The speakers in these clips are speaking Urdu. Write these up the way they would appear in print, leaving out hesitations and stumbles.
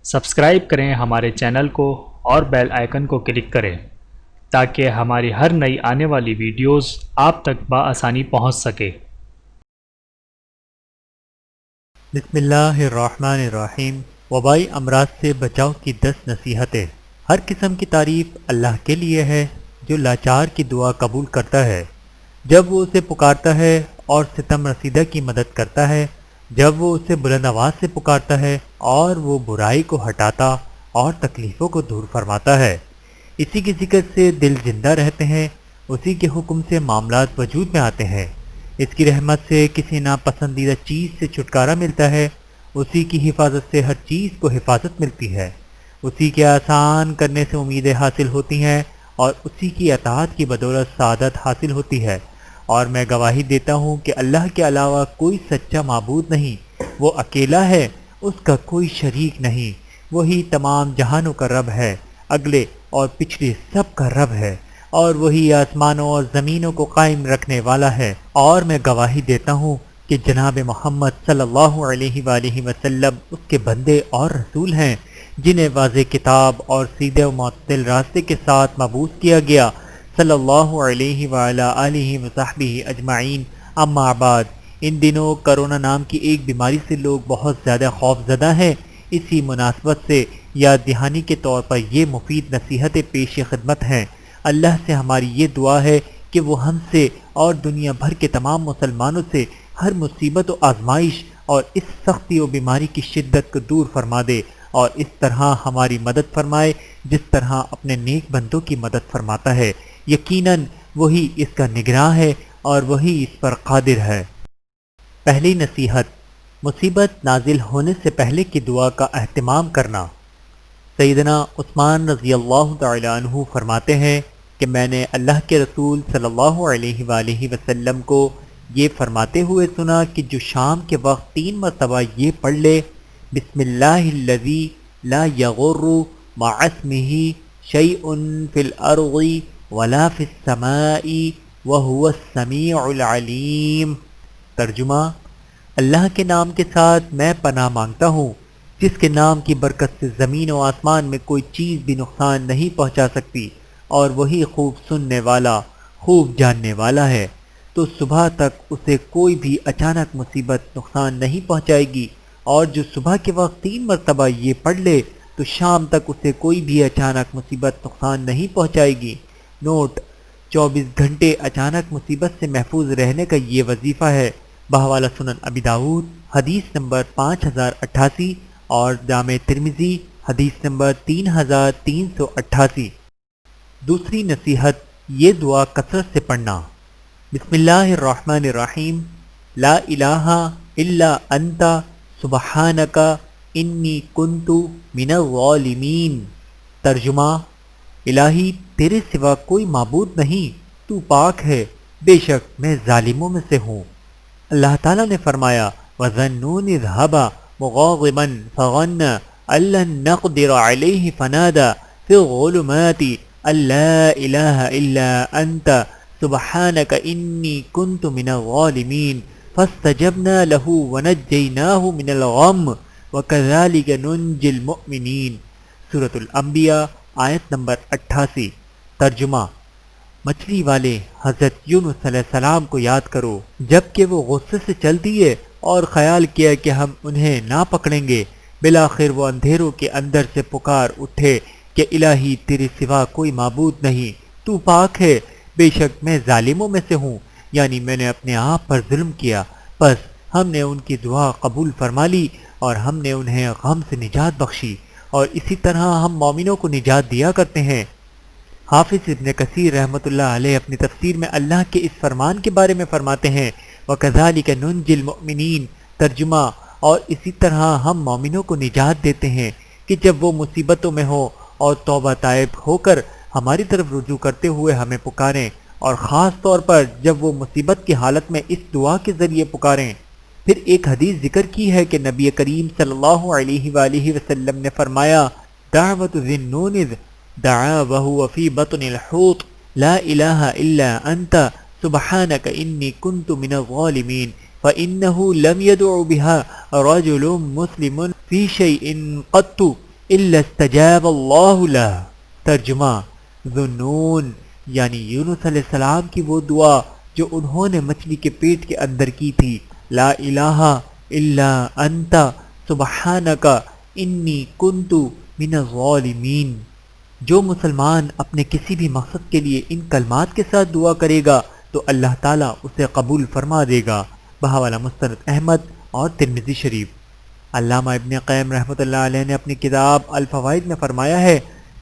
سبسکرائب کریں ہمارے چینل کو اور بیل آئیکن کو کلک کریں تاکہ ہماری ہر نئی آنے والی ویڈیوز آپ تک بآسانی پہنچ سکے۔ بسم اللہ الرحمن الرحیم۔ وبائی امراض سے بچاؤ کی 10 نصیحتیں۔ ہر قسم کی تعریف اللہ کے لیے ہے جو لاچار کی دعا قبول کرتا ہے جب وہ اسے پکارتا ہے اور ستم رسیدہ کی مدد کرتا ہے جب وہ اسے بلند آواز سے پکارتا ہے اور وہ برائی کو ہٹاتا اور تکلیفوں کو دور فرماتا ہے۔ اسی کے ذکر سے دل زندہ رہتے ہیں، اسی کے حکم سے معاملات وجود میں آتے ہیں، اس کی رحمت سے کسی ناپسندیدہ چیز سے چھٹکارا ملتا ہے، اسی کی حفاظت سے ہر چیز کو حفاظت ملتی ہے، اسی کے آسان کرنے سے امیدیں حاصل ہوتی ہیں اور اسی کی اطاعت کی بدولت سعادت حاصل ہوتی ہے۔ اور میں گواہی دیتا ہوں کہ اللہ کے علاوہ کوئی سچا معبود نہیں، وہ اکیلا ہے، اس کا کوئی شریک نہیں، وہی تمام جہانوں کا رب ہے، اگلے اور پچھلے سب کا رب ہے، اور وہی آسمانوں اور زمینوں کو قائم رکھنے والا ہے۔ اور میں گواہی دیتا ہوں کہ جناب محمد صلی اللہ علیہ وآلہ وسلم اس کے بندے اور رسول ہیں جنہیں واضح کتاب اور سیدھے و معتدل راستے کے ساتھ مبعوث کیا گیا، صلی اللہ علیہ وعلی آلہ وصحبہ اجمعین۔ اما بعد، ان دنوں کرونا نام کی ایک بیماری سے لوگ بہت زیادہ خوف زدہ ہیں۔ اسی مناسبت سے یاد دہانی کے طور پر یہ مفید نصیحتیں پیش خدمت ہیں۔ اللہ سے ہماری یہ دعا ہے کہ وہ ہم سے اور دنیا بھر کے تمام مسلمانوں سے ہر مصیبت و آزمائش اور اس سختی و بیماری کی شدت کو دور فرما دے اور اس طرح ہماری مدد فرمائے جس طرح اپنے نیک بندوں کی مدد فرماتا ہے۔ یقیناً وہی اس کا نگراں ہے اور وہی اس پر قادر ہے۔ پہلی نصیحت، مصیبت نازل ہونے سے پہلے کی دعا کا اہتمام کرنا۔ سیدنا عثمان رضی اللہ تعالی عنہ فرماتے ہیں کہ میں نے اللہ کے رسول صلی اللہ علیہ وآلہ وسلم کو یہ فرماتے ہوئے سنا کہ جو شام کے وقت 3 مرتبہ یہ پڑھ لے، بسم اللہ الذی لا یغر مع اسمہ شیء فی الارض ولا فی السماء وہو السمیع العلیم۔ ترجمہ، اللہ کے نام کے ساتھ میں پناہ مانگتا ہوں جس کے نام کی برکت سے زمین و آسمان میں کوئی چیز بھی نقصان نہیں پہنچا سکتی، اور وہی خوب سننے والا، خوب جاننے والا ہے۔ تو صبح تک اسے کوئی بھی اچانک مصیبت نقصان نہیں پہنچائے گی، اور جو صبح کے وقت 3 مرتبہ یہ پڑھ لے تو شام تک اسے کوئی بھی اچانک مصیبت نقصان نہیں پہنچائے گی۔ نوٹ: 24 گھنٹے اچانک مصیبت سے محفوظ رہنے کا یہ وظیفہ ہے۔ بحوالہ سنن ابی داؤد حدیث نمبر 5088 اور جامع ترمذی حدیث نمبر 3388۔ دوسری نصیحت، یہ دعا کثرت سے پڑھنا۔ بسم اللہ الرحمن الرحیم۔ لا الہ الا انت سبحانک انی کنت من الظالمین۔ ترجمہ، الہی تیرے سوا کوئی معبود نہیں، تو پاک ہے، بے شک میں ظالموں میں سے ہوں۔ اللہ تعالیٰ نے فرمایا، وَظَنُّونِ اذْهَبَ مُغَاضِبًا فَظَنَّ أَن لَّن نَّقْدِرَ عَلَيْهِ فَنَادَىٰ فِي الظُّلُمَاتِ أَن لَّا إِلَٰهَ إِلَّا أَنتَ سُبْحَانَكَ إِنِّي كُنتُ مِنَ الظَّالِمِينَ فَاسْتَجَبْنَا لَهُ وَنَجَّيْنَاهُ مِنَ الْغَمِّ وَكَذَٰلِكَ نُنجِّي الْمُؤْمِنِينَ۔ سورۃ الانبیاء آیت نمبر 88۔ ترجمہ، مچھلی والے حضرت یونس علیہ السلام کو یاد کرو جب کہ وہ غصے سے چل دیے اور خیال کیا کہ ہم انہیں نہ پکڑیں گے، بالآخر وہ اندھیروں کے اندر سے پکار اٹھے کہ الہی تیرے سوا کوئی معبود نہیں، تو پاک ہے، بے شک میں ظالموں میں سے ہوں، یعنی میں نے اپنے آپ پر ظلم کیا۔ پس ہم نے ان کی دعا قبول فرما لی اور ہم نے انہیں غم سے نجات بخشی، اور اسی طرح ہم مومنوں کو نجات دیا کرتے ہیں۔ حافظ ابن کثیر رحمۃ اللہ علیہ اپنی تفسیر میں اللہ کے اس فرمان کے بارے میں فرماتے ہیں، وَكَذَلِكَ نُنجِي الْمُؤْمِنِينَ۔ ترجمہ، اور اسی طرح ہم مومنوں کو نجات دیتے ہیں کہ جب وہ مصیبتوں میں ہو اور توبہ طائب ہو کر ہماری طرف رجوع کرتے ہوئے ہمیں پکاریں، اور خاص طور پر جب وہ مصیبت کی حالت میں اس دعا کے ذریعے پکاریں۔ پھر ایک حدیث ذکر کی ہے کہ نبی کریم صلی اللہ علیہ وآلہ وسلم نے فرمایا، دعوت ذی النون اذ دعا وهو فی بطن الحوت لا الہ الا انت سبحانک انی کنت من الظالمین فإنه لم يدع بها رجل مسلم في شيء قط الا استجاب اللہ لہ۔ ترجمہ، ذُنُّون یعنی یونس علیہ السلام کی وہ دعا جو انہوں نے مچھلی کے پیٹ کے اندر کی تھی، لا الہ الا انت سبحانک انی کنت من الظالمین۔ جو مسلمان اپنے کسی بھی مقصد کے لیے ان کلمات کے ساتھ دعا کرے گا تو اللہ تعالیٰ اسے قبول فرما دے گا۔ بحوالہ مستند احمد اور ترمذی شریف۔ علامہ ابن قیم رحمۃ اللہ علیہ نے اپنی کتاب الفوائد میں فرمایا ہے،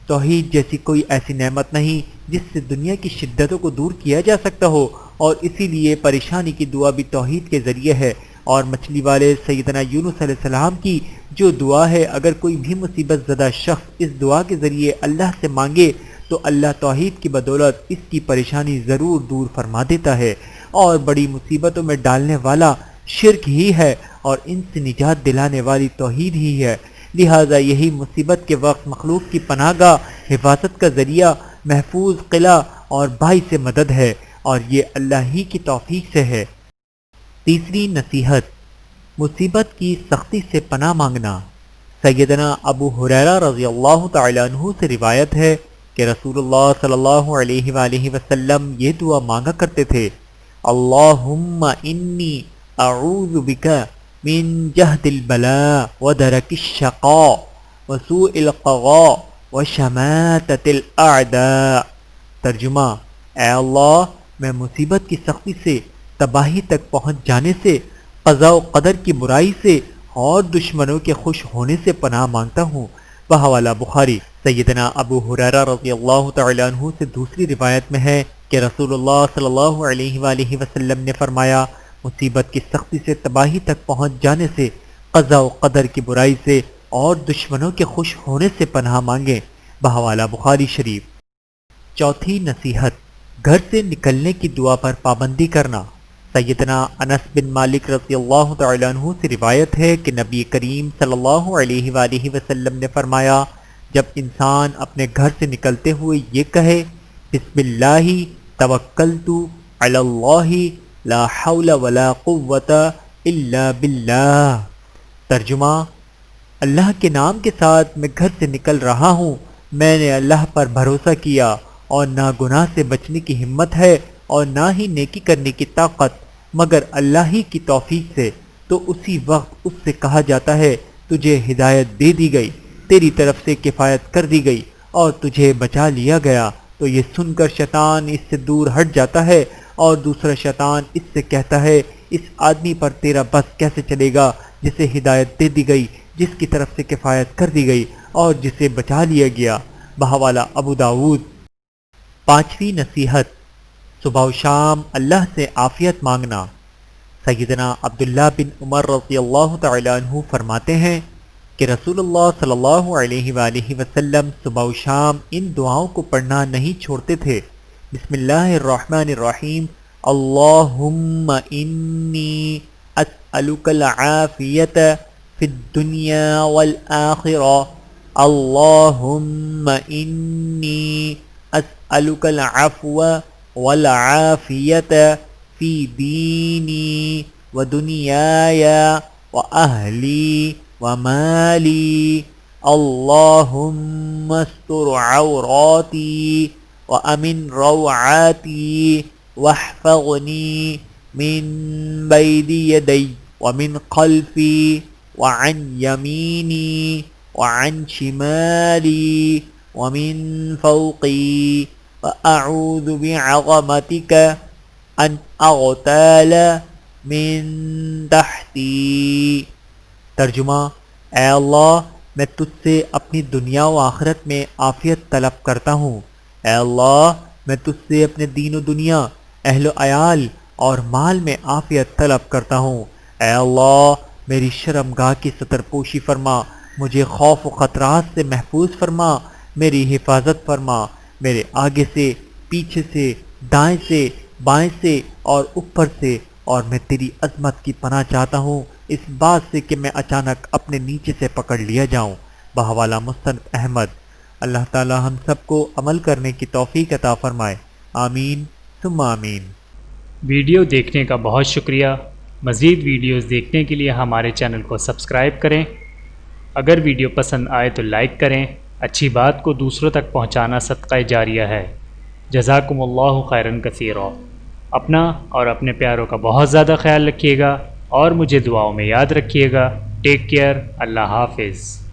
توحید جیسی کوئی ایسی نعمت نہیں جس سے دنیا کی شدتوں کو دور کیا جا سکتا ہو، اور اسی لیے پریشانی کی دعا بھی توحید کے ذریعے ہے۔ اور مچھلی والے سیدنا یونس علیہ السلام کی جو دعا ہے، اگر کوئی بھی مصیبت زدہ شخص اس دعا کے ذریعے اللہ سے مانگے تو اللہ توحید کی بدولت اس کی پریشانی ضرور دور فرما دیتا ہے۔ اور بڑی مصیبتوں میں ڈالنے والا شرک ہی ہے اور ان سے نجات دلانے والی توحید ہی ہے، لہٰذا یہی مصیبت کے وقت مخلوق کی پناہ گاہ، حفاظت کا ذریعہ، محفوظ قلعہ اور باعث مدد ہے، اور یہ اللہ ہی کی توفیق سے ہے۔ تیسری نصیحت، مصیبت کی سختی سے پناہ مانگنا۔ سیدنا ابو ہریرہ رضی اللہ تعالی عنہ سے روایت ہے کہ رسول اللہ صلی اللہ علیہ وآلہ وسلم یہ دعا مانگا کرتے تھے، اللہم انی اعوذ بک من جہد البلاء ودرک الشقاء وسوء القضاء وشماتۃ الاعداء۔ ترجمہ، اے اللہ میں مصیبت کی سختی سے، تباہی تک پہنچ جانے سے، قضاء و قدر کی برائی سے اور دشمنوں کے خوش ہونے سے پناہ مانگتا ہوں۔ بحوالہ بخاری۔ سیدنا ابو ہریرہ رضی اللہ تعالی عنہ سے دوسری روایت میں ہے کہ رسول اللہ صلی اللہ علیہ وآلہ وسلم نے فرمایا، مصیبت کی سختی سے، تباہی تک پہنچ جانے سے، قضاء و قدر کی برائی سے اور دشمنوں کے خوش ہونے سے پناہ مانگیں۔ بحوالہ بخاری شریف۔ چوتھی نصیحت، گھر سے نکلنے کی دعا پر پابندی کرنا۔ سیدنا انس بن مالک رضی اللہ تعالی عنہ سے روایت ہے کہ نبی کریم صلی اللہ علیہ وآلہ وسلم نے فرمایا، جب انسان اپنے گھر سے نکلتے ہوئے یہ کہے، بسم اللہ توکلت علی اللہ لا حول ولا قوت الا باللہ۔ ترجمہ، اللہ کے نام کے ساتھ میں گھر سے نکل رہا ہوں، میں نے اللہ پر بھروسہ کیا، اور نہ گناہ سے بچنے کی ہمت ہے اور نہ ہی نیکی کرنے کی طاقت مگر اللہ ہی کی توفیق سے۔ تو اسی وقت اس سے کہا جاتا ہے، تجھے ہدایت دے دی گئی، تیری طرف سے کفایت کر دی گئی اور تجھے بچا لیا گیا۔ تو یہ سن کر شیطان اس سے دور ہٹ جاتا ہے، اور دوسرا شیطان اس سے کہتا ہے، اس آدمی پر تیرا بس کیسے چلے گا جسے ہدایت دے دی گئی، جس کی طرف سے کفایت کر دی گئی اور جسے بچا لیا گیا۔ بحوالہ ابو داود۔ پانچویں نصیحت، صبح و شام اللہ سے عافیت مانگنا۔ سیدنا عبداللہ بن عمر رضی اللہ تعالی عنہ فرماتے ہیں کہ رسول اللہ صلی اللہ علیہ وآلہ وسلم صبح و شام ان دعاؤں کو پڑھنا نہیں چھوڑتے تھے، بسم اللہ الرحمن الرحیم، اللہم انی اسألک العافیت فی الدنیا والآخرہ، اللہم انی اسألک العفو والعافیت فی دینی ودنیای واہلی ومالی، اللہم استر عوراتی وامن روعاتی واحفظنی من بین یدی ومن خلفی وعن یمینی وعن شمالی ومن فوقی وأعوذ بعظمتك أن أغتال من تحتی۔ ترجمہ، اے اللہ میں تجھ سے اپنی دنیا و آخرت میں عافیت طلب کرتا ہوں، اے اللہ میں تجھ سے اپنے دین و دنیا، اہل و عیال اور مال میں عافیت طلب کرتا ہوں، اے اللہ میری شرمگاہ کی ستر پوشی فرما، مجھے خوف و خطرات سے محفوظ فرما، میری حفاظت فرما، میرے آگے سے، پیچھے سے، دائیں سے، بائیں سے اور اوپر سے، اور میں تیری عظمت کی پناہ چاہتا ہوں اس بات سے کہ میں اچانک اپنے نیچے سے پکڑ لیا جاؤں۔ بحوالہ مستند احمد۔ اللہ تعالی ہم سب کو عمل کرنے کی توفیق عطا فرمائے، آمین ثم آمین۔ ویڈیو دیکھنے کا بہت شکریہ۔ مزید ویڈیوز دیکھنے کے لیے ہمارے چینل کو سبسکرائب کریں اگر ویڈیو پسند آئے تو لائک کریں، اچھی بات کو دوسروں تک پہنچانا صدقہ جاریہ ہے۔ جزاکم اللہ خیرا کثیرا۔ اپنا اور اپنے پیاروں کا بہت زیادہ خیال رکھیے گا اور مجھے دعاؤں میں یاد رکھیے گا۔ ٹیک کیئر، اللہ حافظ۔